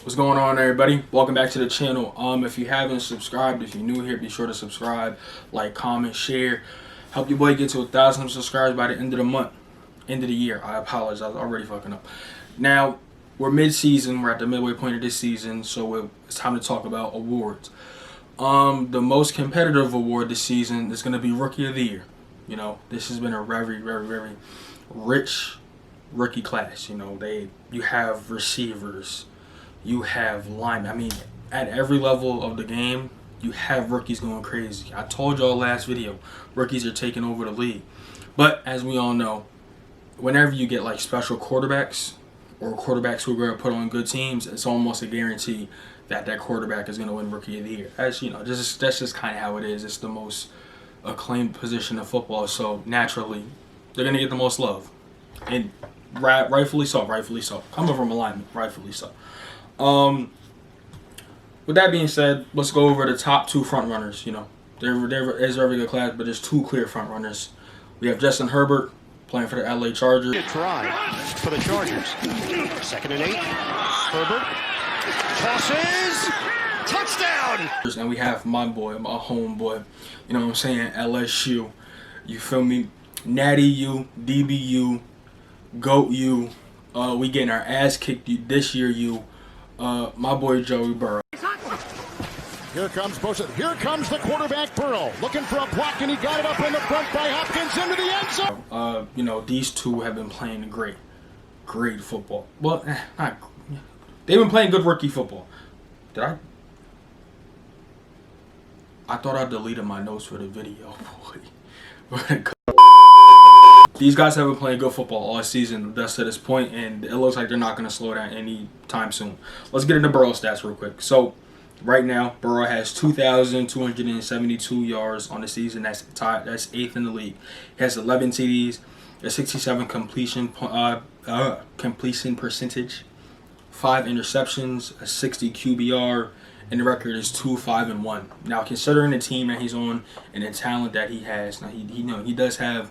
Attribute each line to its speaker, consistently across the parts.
Speaker 1: What's going on, everybody? Welcome back to the channel. If you haven't subscribed, if you're new here, be sure to subscribe, like, comment, share. Help your boy get to 1,000 subscribers by the end of the month, end of the year. I apologize, I was already fucking up. Now, we're mid-season. We're at the midway point of this season, so it's time to talk about awards. The most competitive award this season is going to be Rookie of the Year. You know, this has been a very, very, very rich rookie class. You know, you have receivers, you have linemen. I mean, at every level of the game, you have rookies going crazy. I told y'all last video, rookies are taking over the league. But as we all know, whenever you get like special quarterbacks or quarterbacks who are going to put on good teams, it's almost a guarantee that that quarterback is going to win Rookie of the Year. As you know, that's just kind of how it is. It's the most acclaimed position in football, so naturally, they're going to get the most love, and rightfully so. Rightfully so. Coming from a lineman, rightfully so. With that being said, let's go over the top two front runners. You know, there is a very good class, but there's two clear front runners. We have Justin Herbert playing for the LA Chargers.
Speaker 2: Good try for the Chargers. 2nd and 8. Herbert tosses. Touchdown.
Speaker 1: And we have my boy, my homeboy. You know what I'm saying? LSU. You feel me? Natty U, DBU, GOAT U. We getting our ass kicked this year, U. My boy Joey Burrow.
Speaker 3: Here comes Bosa. Here comes the quarterback Burrow, looking for a block, and he got it up in the front by Hopkins into the end zone.
Speaker 1: You know, these two have been playing great football. Well, they've been playing good rookie football. I thought I deleted my notes for the video, boy. These guys have been playing good football all season, thus to this point, and it looks like they're not going to slow down anytime soon. Let's get into Burrow stats real quick. So, right now, Burrow has 2,272 yards on the season. That's 8th in the league. He has 11 TDs, a 67 completion percentage, 5 interceptions, a 60 QBR, and the record is 2-5-1. Now, considering the team that he's on and the talent that he has, now he does have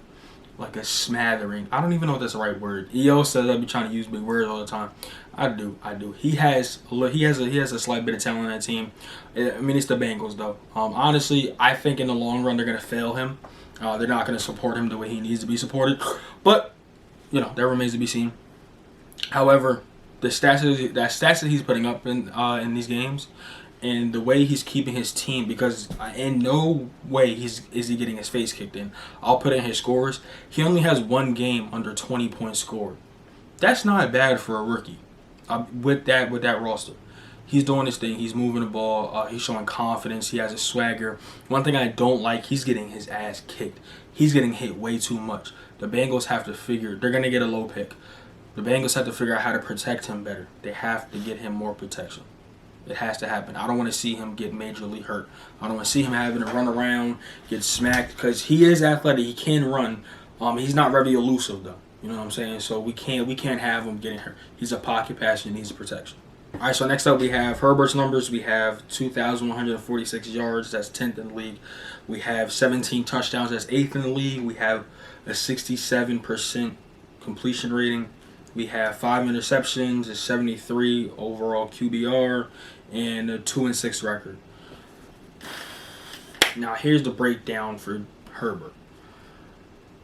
Speaker 1: like a smattering. I don't even know if that's the right word. EO says I be trying to use big words all the time. I do. He has a slight bit of talent on that team. I mean, it's the Bengals though. Honestly, I think in the long run they're gonna fail him. They're not gonna support him the way he needs to be supported. But you know, that remains to be seen. However, the stats that he's putting up in these games, and the way he's keeping his team, because in no way is he getting his face kicked in. I'll put in his scores. He only has one game under 20 points scored. That's not bad for a rookie. With that roster, he's doing his thing. He's moving the ball. He's showing confidence. He has a swagger. One thing I don't like, he's getting his ass kicked. He's getting hit way too much. The Bengals have to figure. They're gonna get a low pick. The Bengals have to figure out how to protect him better. They have to get him more protection. It has to happen. I don't want to see him get majorly hurt. I don't want to see him having to run around, get smacked, because he is athletic. He can run. He's not very elusive though. You know what I'm saying? So we can't have him getting hurt. He's a pocket passer and needs protection. All right. So next up we have Herbert's numbers. We have 2,146 yards. That's 10th in the league. We have 17 touchdowns. That's 8th in the league. We have a 67% completion rating. We have 5 interceptions, a 73 overall QBR, and a 2-6 record. Now here's the breakdown for Herbert.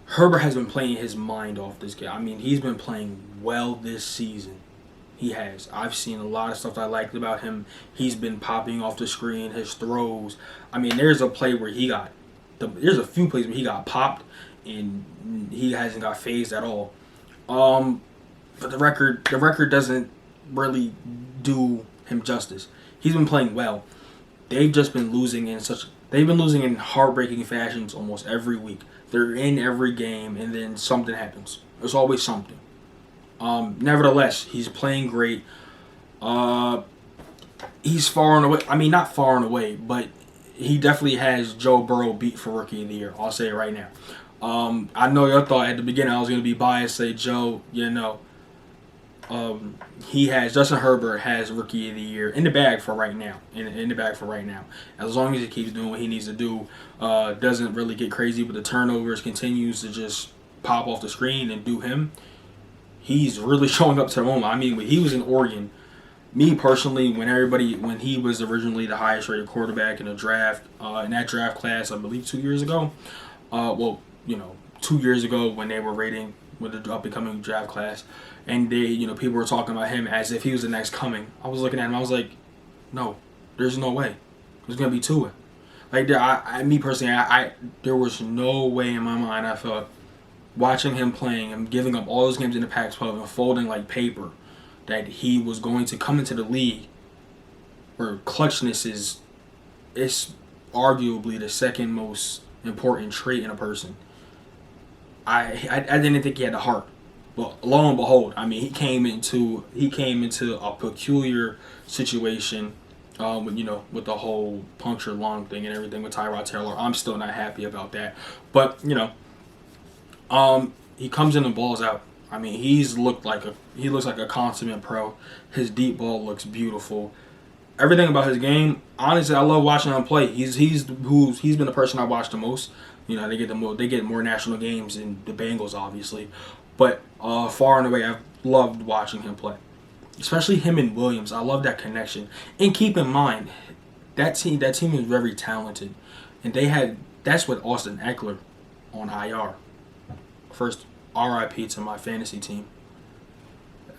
Speaker 1: Herbert has been playing his mind off this game. I mean, he's been playing well this season. He has. I've seen a lot of stuff I liked about him. He's been popping off the screen, his throws. I mean, there's a play where there's a few plays where he got popped and he hasn't got phased at all. But the record doesn't really do him justice. He's been playing well. They've been losing in heartbreaking fashions almost every week. They're in every game, and then something happens. There's always something. Nevertheless, he's playing great. He's far and away. I mean, not far and away, but he definitely has Joe Burrow beat for Rookie of the Year. I'll say it right now. I know y'all thought at the beginning I was going to be biased, say Joe, you know. Justin Herbert has Rookie of the Year in the bag for right now. In the bag for right now. As long as he keeps doing what he needs to do, doesn't really get crazy with the turnovers, continues to just pop off the screen and do him. He's really showing up to the moment. I mean, when he was in Oregon, me personally, when he was originally the highest rated quarterback in the draft, in that draft class, I believe 2 years ago. 2 years ago when they were rating with the up and coming draft class, and people were talking about him as if he was the next coming. I was looking at him, I was like, no, there's no way. There's gonna be Tua. Like, me personally, there was no way in my mind I felt watching him playing and giving up all those games in the Pac-12 and folding like paper that he was going to come into the league where clutchness is arguably the second most important trait in a person. I didn't think he had the heart. But lo and behold, I mean, he came into a peculiar situation with the whole punctured lung thing and everything with Tyrod Taylor. I'm still not happy about that. But, he comes in and balls out. I mean, he looks like a consummate pro. His deep ball looks beautiful. Everything about his game, honestly, I love watching him play. He's been the person I watched the most. They get more national games than the Bengals, obviously, but far and away, I've loved watching him play. Especially him and Williams. I love that connection. And keep in mind, that team is very talented, and that's with Austin Eckler on IR. First, RIP to my fantasy team.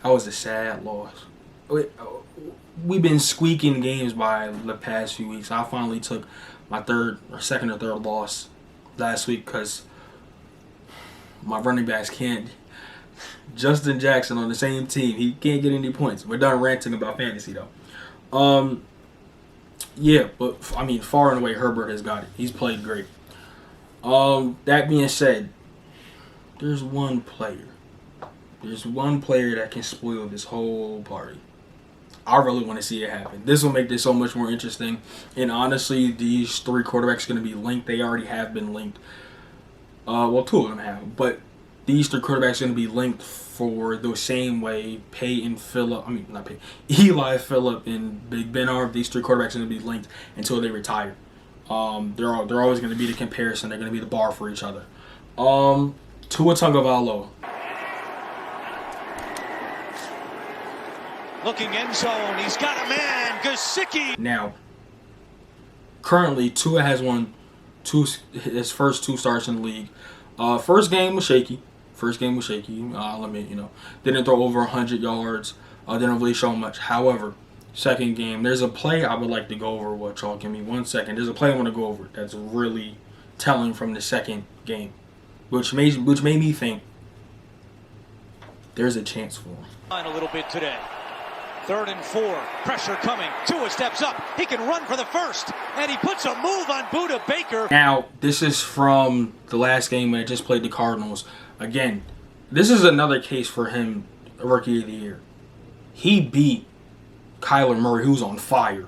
Speaker 1: That was a sad loss. We've been squeaking games by the past few weeks. I finally took my second or third loss last week because my running backs can't. Justin Jackson on the same team, he can't get any points. We're done ranting about fantasy though. Yeah, but I mean, far and away, Herbert has got it. He's played great. That being said, there's one player that can spoil this whole party. I really want to see it happen. This will make this so much more interesting. And honestly, these three quarterbacks are going to be linked. They already have been linked. Well, two of them have. But these three quarterbacks are going to be linked for the same way Eli, Phillip, and Big Ben are. These three quarterbacks are going to be linked until they retire. They're always going to be the comparison. They're going to be the bar for each other. Tua Tagovailoa.
Speaker 2: Looking end zone, he's got a man, Gesicki.
Speaker 1: Now, currently, Tua has won his first two starts in the league. First game was shaky. Didn't throw over 100 yards. Didn't really show much. However, second game, there's a play I would like to go over with y'all. Give me 1 second. There's a play I want to go over that's really telling from the second game, which made me think there's a chance for him.
Speaker 4: A little bit today. 3rd and 4. Pressure coming. Tua steps up. He can run for the first. And he puts a move on Buda Baker.
Speaker 1: Now, this is from the last game when I just played the Cardinals. Again, this is another case for him, Rookie of the Year. He beat Kyler Murray, who's on fire.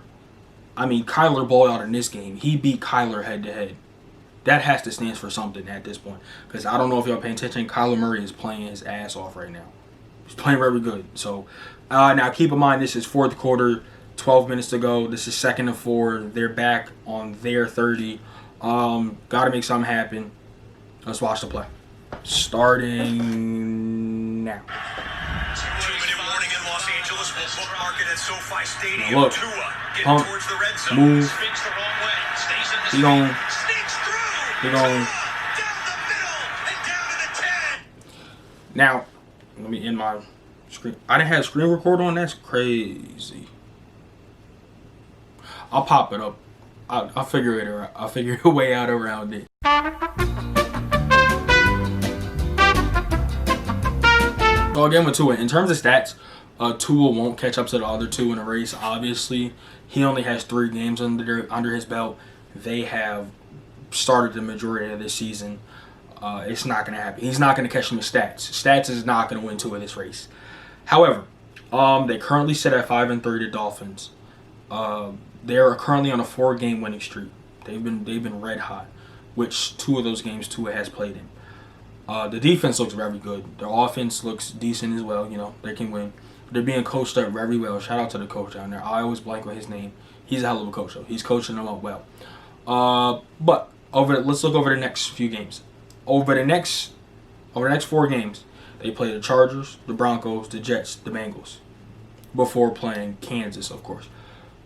Speaker 1: I mean, Kyler balled out in this game. He beat Kyler head-to-head. That has to stand for something at this point. Because I don't know if y'all paying attention. Kyler Murray is playing his ass off right now. He's playing very good. So, now keep in mind, this is fourth quarter, 12 minutes to go. This is 2nd and 4. They're back on their 30. Got to make something happen. Let's watch the play. Starting now.
Speaker 5: 2-minute warning in Los Angeles. We'll bookmark it at SoFi Stadium.
Speaker 1: Now look,
Speaker 5: Tua getting
Speaker 1: pump,
Speaker 5: towards the red zone.
Speaker 1: move.
Speaker 5: Spins the wrong way. Stays in the
Speaker 1: He going.
Speaker 5: Sneaks through.
Speaker 1: He going.
Speaker 5: Down the middle and down to the 10.
Speaker 1: Now, let me end my screen. I didn't have screen record on. That's crazy. I'll pop it up. I'll figure it out. I'll figure a way out around it. So again with Tua, in terms of stats, Tua won't catch up to the other two in a race. Obviously, he only has 3 games under his belt. They have started the majority of this season. It's not going to happen. He's not going to catch him with stats. Stats is not going to win Tua this race. However, they currently sit at 5-3. The Dolphins. They are currently on a 4-game winning streak. They've been red hot, which 2 of those games Tua has played in. The defense looks very good. Their offense looks decent as well. They can win. They're being coached up very well. Shout out to the coach down there. I always blank on his name. He's a hell of a coach, though. He's coaching them up well. But let's look over the next few games. Over the next 4 games, they play the Chargers, the Broncos, the Jets, the Bengals. before playing Kansas, of course.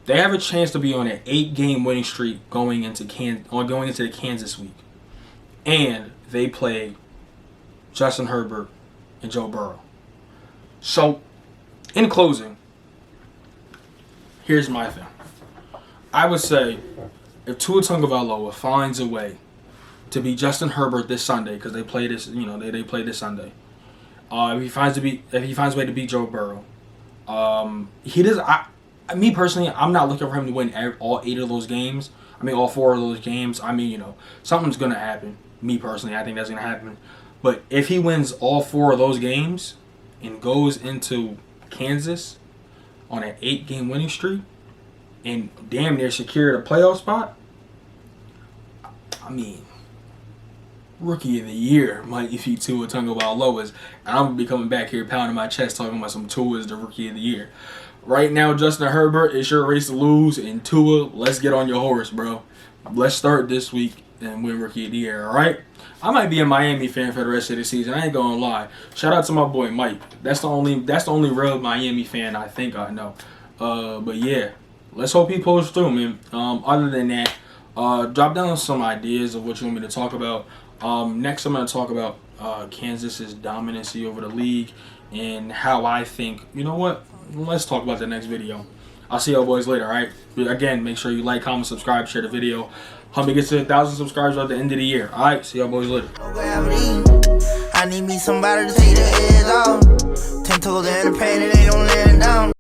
Speaker 1: They have a chance to be on an 8-game winning streak going into the Kansas week. And they play Justin Herbert and Joe Burrow. So, in closing, here's my thing. I would say if Tua Tagovailoa finds a way to beat Justin Herbert this Sunday, because they play this, they play this Sunday. If he finds a way to beat Joe Burrow, he does. Me personally, I'm not looking for him to win all 8 of those games. All 4 of those games. Something's gonna happen. Me personally, I think that's gonna happen. But if he wins all 4 of those games and goes into Kansas on an 8-game winning streak and damn near secured a playoff spot, Rookie of the Year might be Tua Tagovailoa, and I'm gonna be coming back here pounding my chest talking about some Tua is the Rookie of the Year. Right now, Justin Herbert, it's your race to lose, and Tua, let's get on your horse, bro. Let's start this week and win Rookie of the Year, all right? I might be a Miami fan for the rest of the season. I ain't gonna lie. Shout out to my boy Mike. That's the only real Miami fan I think I know. But yeah, let's hope he pulls through, man. Other than that, drop down some ideas of what you want me to talk about. Next, I'm gonna talk about Kansas's dominancy over the league and how I think. You know what? Let's talk about the next video. I'll see y'all boys later, alright? Again, make sure you like, comment, subscribe, share the video. Help me get to 1,000 subscribers at the end of the year. Alright, see y'all boys later.
Speaker 6: I need me somebody to take the edge off. 10 toes in the pain, it ain't no laying down.